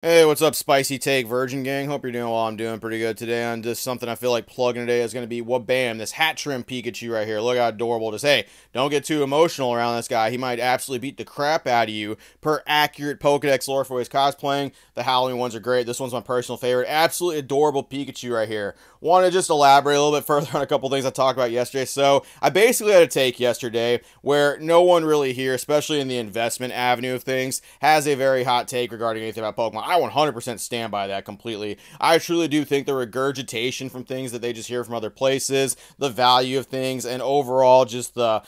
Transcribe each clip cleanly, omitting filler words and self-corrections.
Hey, what's up, Spicy Take Virgin Gang? Hope you're doing well. I'm doing pretty good today. On just something I feel like plugging today is going to be, well, bam, this hat trim Pikachu right here. Look how adorable. Just, hey, don't get too emotional around this guy. He might absolutely beat the crap out of you per accurate Pokedex lore for his cosplaying. The Halloween ones are great. This one's my personal favorite. Absolutely adorable Pikachu right here. Want to just elaborate a little bit further on a couple things I talked about yesterday. So, I basically had a take yesterday where no one really here, especially in the investment avenue of things, has a very hot take regarding anything about Pokemon. I 100% stand by that completely. I truly do think the regurgitation from things that they just hear from other places, the value of things, and overall just the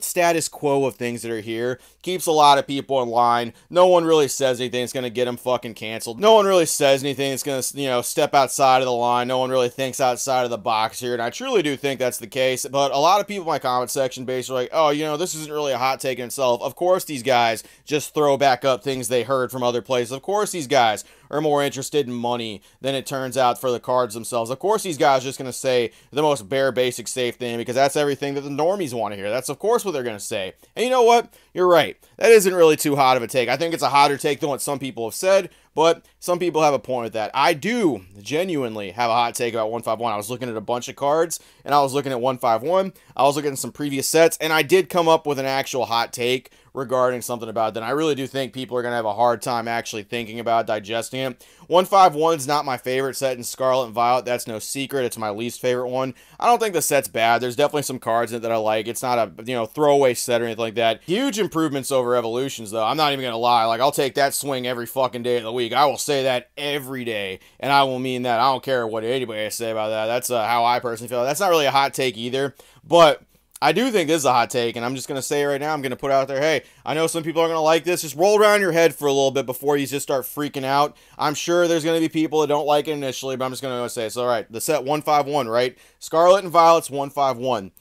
status quo of things that are here keeps a lot of people in line. No one really says anything that's going to get them fucking canceled. No one really says anything that's going to, step outside of the line. No one really thinks outside of the box here, and I truly do think that's the case. But a lot of people in my comment section basically like, oh, this isn't really a hot take in itself. Of course these guys just throw back up things they heard from other places. Of course these guys are more interested in money than it turns out for the cards themselves. Of course these guys are just going to say the most bare basic safe thing because that's everything that the normies want to hear. That's of course what they're going to say. And you know what? You're right. That isn't really too hot of a take. I think it's a hotter take than what some people have said, but some people have a point with that. I do genuinely have a hot take about 151. I was looking at a bunch of cards, and I was looking at 151. I was looking at some previous sets, and I did come up with an actual hot take regarding something about that. And I really do think people are going to have a hard time actually thinking about digesting it. 151 is not my favorite set in Scarlet and Violet. That's no secret. It's my least favorite one. I don't think the set's bad. There's definitely some cards in it that I like. It's not a, throwaway set or anything like that. Huge improvements over Evolutions, though. I'm not even going to lie. Like, I'll take that swing every fucking day of the week. I will say that every day, and I will mean that. I don't care what anybody has to say about that. That's how I personally feel. That's not really a hot take either, but I do think this is a hot take, and I'm just going to say right now, I'm going to put out there, hey, I know some people are going to like this. Just roll around your head for a little bit before you just start freaking out. I'm sure there's going to be people that don't like it initially, but I'm just going to say, it's all right. The set 151, right? Scarlet and Violet's 151.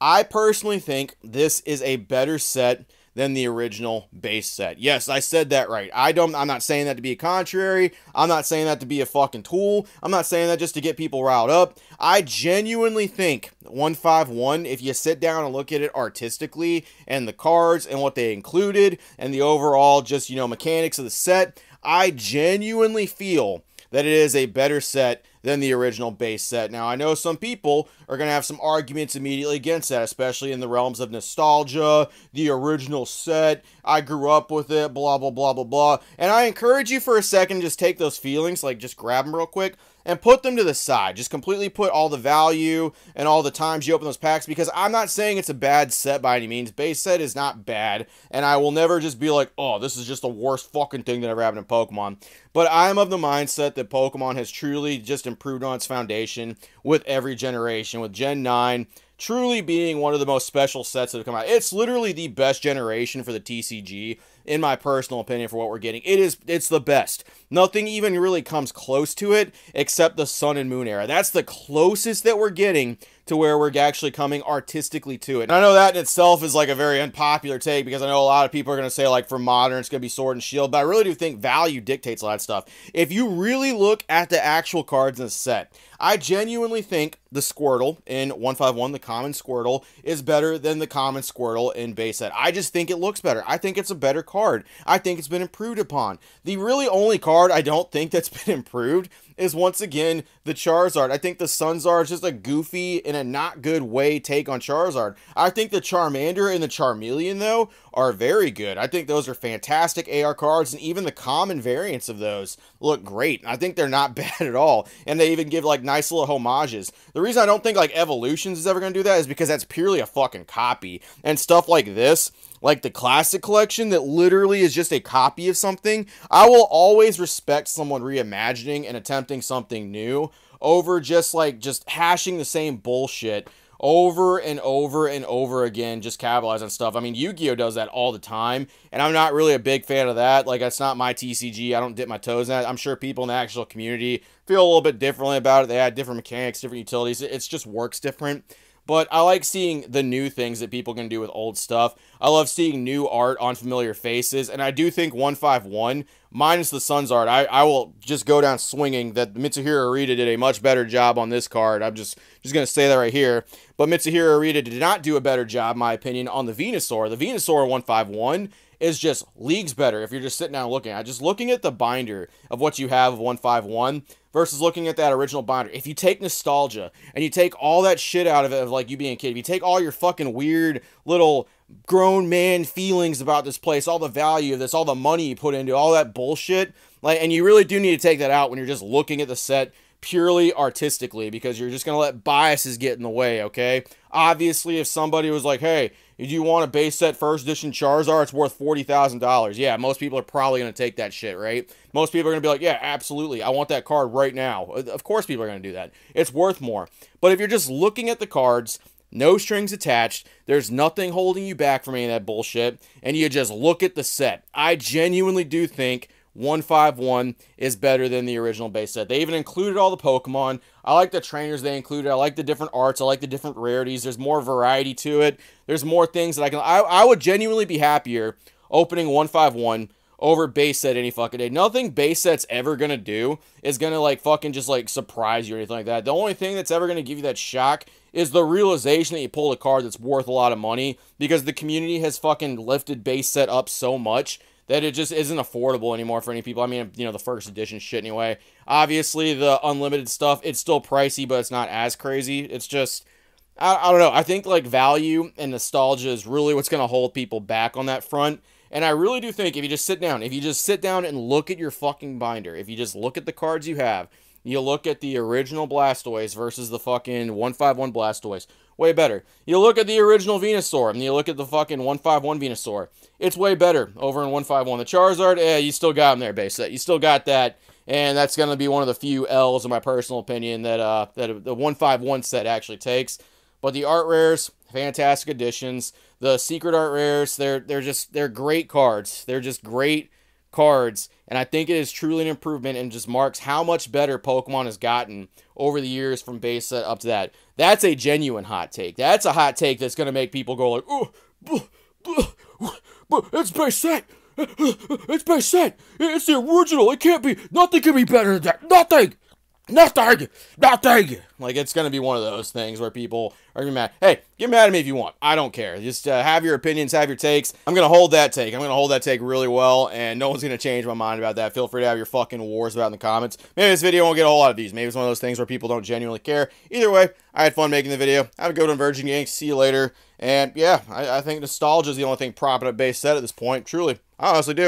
I personally think this is a better set than the original base set. Yes, I said that right. I'm not saying that to be a contrary. I'm not saying that to be a fucking tool. I'm not saying that just to get people riled up. I genuinely think 151, if you sit down and look at it artistically and the cards and what they included and the overall just, mechanics of the set, I genuinely feel that it is a better set than the original base set. Now, I know some people are going to have some arguments immediately against that, especially in the realms of nostalgia, the original set, I grew up with it, blah, blah, blah, blah, blah. And I encourage you for a second, just take those feelings, like just grab them real quick, and put them to the side. Just completely put all the value and all the times you open those packs, because I'm not saying it's a bad set by any means. Base set is not bad, and I will never just be like, oh, this is just the worst fucking thing that ever happened in Pokemon. But I am of the mindset that Pokemon has truly just improved on its foundation with every generation, with Gen 9 truly being one of the most special sets that have come out. It's literally the best generation for the TCG, in my personal opinion, for what we're getting. It's the best. Nothing even really comes close to it except the Sun and Moon era. That's the closest that we're getting to where we're actually coming artistically to it. And I know that in itself is like a very unpopular take, because I know a lot of people are going to say, like, for Modern it's going to be Sword and Shield, but I really do think value dictates a lot of stuff. If you really look at the actual cards in the set, I genuinely think the Squirtle in 151, the common Squirtle, is better than the common Squirtle in base set. I just think it looks better. I think it's a better card. I think it's been improved upon. The really only card I don't think that's been improved is, once again, the Charizard. I think the Sunzard is just a goofy, in a not good way, take on Charizard. I think the Charmander and the Charmeleon, though, are very good. I think those are fantastic AR cards, and even the common variants of those look great. I think they're not bad at all, and they even give, like, nice little homages. The reason I don't think, like, Evolutions is ever going to do that is because that's purely a fucking copy, and stuff like this, like the Classic Collection, that literally is just a copy of something, I will always respect someone reimagining and attempting something new over just hashing the same bullshit over and over and over again, just capitalize on stuff. I mean, Yu-Gi-Oh does that all the time, and I'm not really a big fan of that. Like, that's not my TCG. I don't dip my toes in that. I'm sure people in the actual community feel a little bit differently about it. They add different mechanics, different utilities. It just works different. But I like seeing the new things that people can do with old stuff. I love seeing new art on familiar faces, and I do think 151, minus the Sunzard, I will just go down swinging that Mitsuhiro Arita did a much better job on this card. I'm just going to say that right here. But Mitsuhiro Arita did not do a better job, in my opinion, on the Venusaur. The Venusaur 151 is just leagues better if you're just sitting down looking at. Just looking at the binder of what you have of 151 versus looking at that original binder. If you take nostalgia and you take all that shit out of it, of like you being a kid, if you take all your fucking weird little grown man feelings about this place, all the value of this, all the money you put into all that bullshit, like, and you really do need to take that out when you're just looking at the set purely artistically, because you're just going to let biases get in the way, okay? Obviously, if somebody was like, hey, do you want a base set first edition Charizard? It's worth $40,000. Yeah, most people are probably going to take that shit, right? Most people are going to be like, yeah, absolutely. I want that card right now. Of course people are going to do that. It's worth more. But if you're just looking at the cards, no strings attached, there's nothing holding you back from any of that bullshit, and you just look at the set, I genuinely do think 151 is better than the original base set. They even included all the Pokemon. I like the trainers they included. I like the different arts. I like the different rarities. There's more variety to it. There's more things that I would genuinely be happier opening 151 over base set any fucking day. Nothing base set's ever gonna do is gonna like fucking just like surprise you or anything like that. The only thing that's ever gonna give you that shock is the realization that you pulled a card that's worth a lot of money, because the community has fucking lifted base set up so much that it just isn't affordable anymore for any people. I mean, you know, the first edition shit anyway. Obviously, the unlimited stuff, it's still pricey, but it's not as crazy. It's just, I don't know. I think, like, value and nostalgia is really what's going to hold people back on that front. And I really do think if you just sit down and look at your fucking binder, if you just look at the cards you have, you look at the original Blastoise versus the fucking 151 Blastoise, way better. You look at the original Venusaur, and you look at the fucking 151 Venusaur, it's way better over in 151. The Charizard, you still got him there, base set. You still got that, and that's going to be one of the few L's, in my personal opinion, that the 151 set actually takes. But the art rares, fantastic additions. The secret art rares, they're great cards. They're just great cards, and I think it is truly an improvement and just marks how much better Pokemon has gotten over the years from base set up to that. That's a genuine hot take. That's a hot take that's going to make people go like, oh, it's base set. It's base set. It's the original. It can't be. Nothing can be better than that. Nothing. Like, it's going to be one of those things where people are going to be mad. Hey, get mad at me if you want. I don't care. Just have your opinions, have your takes. I'm going to hold that take. I'm going to hold that take really well, and no one's going to change my mind about that. Feel free to have your fucking wars about it in the comments. Maybe this video won't get a whole lot of views. Maybe it's one of those things where people don't genuinely care. Either way, I had fun making the video. Have a good one, Virgin Gang. See you later. And yeah, I think nostalgia is the only thing propping up base set at this point. Truly. I honestly do.